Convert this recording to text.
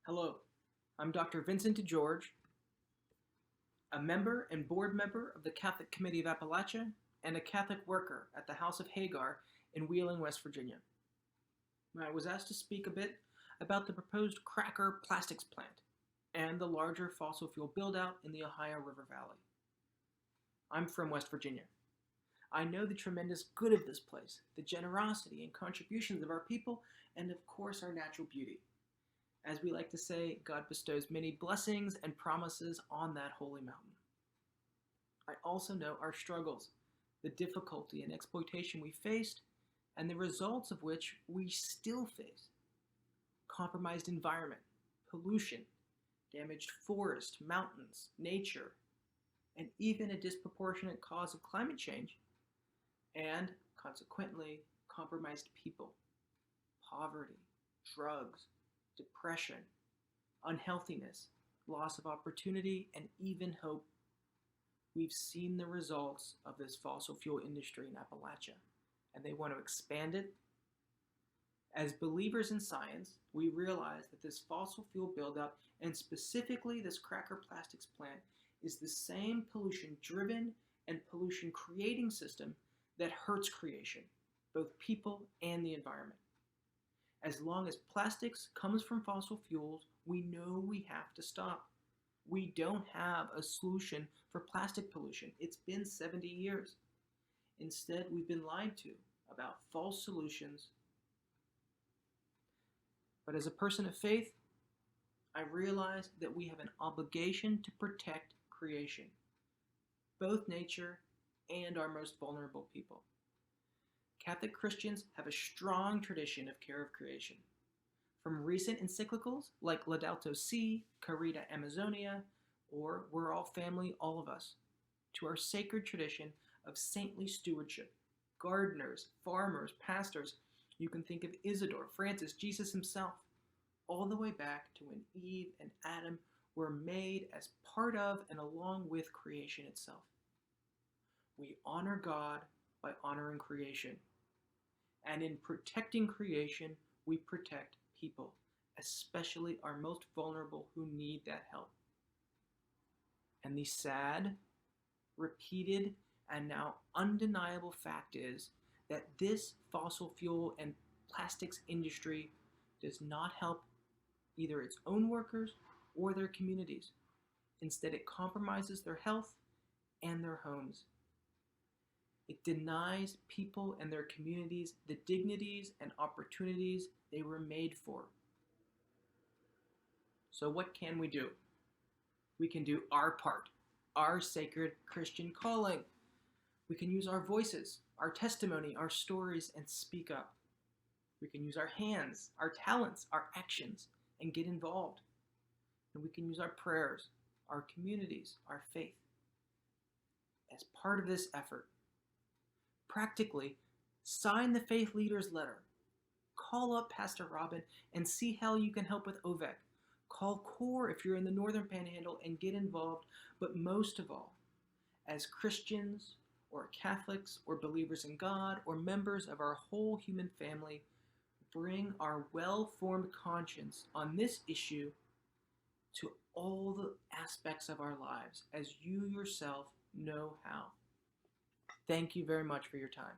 Hello, I'm Dr. Vincent DeGeorge, a member and board member of the Catholic Committee of Appalachia and a Catholic worker at the House of Hagar in Wheeling, West Virginia. I was asked to speak a bit about the proposed cracker plastics plant and the larger fossil fuel buildout in the Ohio River Valley. I'm from West Virginia. I know the tremendous good of this place, the generosity and contributions of our people, and of course our natural beauty. As we like to say, God bestows many blessings and promises on that holy mountain. I also know our struggles, the difficulty and exploitation we faced, and the results of which we still face. Compromised environment, pollution, damaged forest, mountains, nature, and even a disproportionate cause of climate change, and consequently, compromised people, poverty, drugs, depression, unhealthiness, loss of opportunity, and even hope. We've seen the results of this fossil fuel industry in Appalachia, and they want to expand it. As believers in science, we realize that this fossil fuel buildup, and specifically this cracker plastics plant, is the same pollution-driven and pollution-creating system that hurts creation, both people and the environment. As long as plastics comes from fossil fuels, we know we have to stop. We don't have a solution for plastic pollution. It's been 70 years. Instead, we've been lied to about false solutions. But as a person of faith, I realize that we have an obligation to protect creation, both nature and our most vulnerable people. Catholic Christians have a strong tradition of care of creation. From recent encyclicals like Laudato Si, Carita Amazonia, or We're All Family, All of Us, to our sacred tradition of saintly stewardship, gardeners, farmers, pastors. You can think of Isidore, Francis, Jesus himself, all the way back to when Eve and Adam were made as part of and along with creation itself. We honor God by honoring creation. And in protecting creation, we protect people, especially our most vulnerable who need that help. And the sad, repeated, and now undeniable fact is that this fossil fuel and plastics industry does not help either its own workers or their communities. Instead, it compromises their health and their homes. It denies people and their communities the dignities and opportunities they were made for. So what can we do? We can do our part, our sacred Christian calling. We can use our voices, our testimony, our stories, and speak up. We can use our hands, our talents, our actions, and get involved. And we can use our prayers, our communities, our faith. As part of this effort, practically, sign the faith leader's letter. Call up Pastor Robin and see how you can help with OVEC. Call CORE if you're in the Northern Panhandle and get involved. But most of all, as Christians or Catholics or believers in God or members of our whole human family, bring our well-formed conscience on this issue to all the aspects of our lives as you yourself know how. Thank you very much for your time.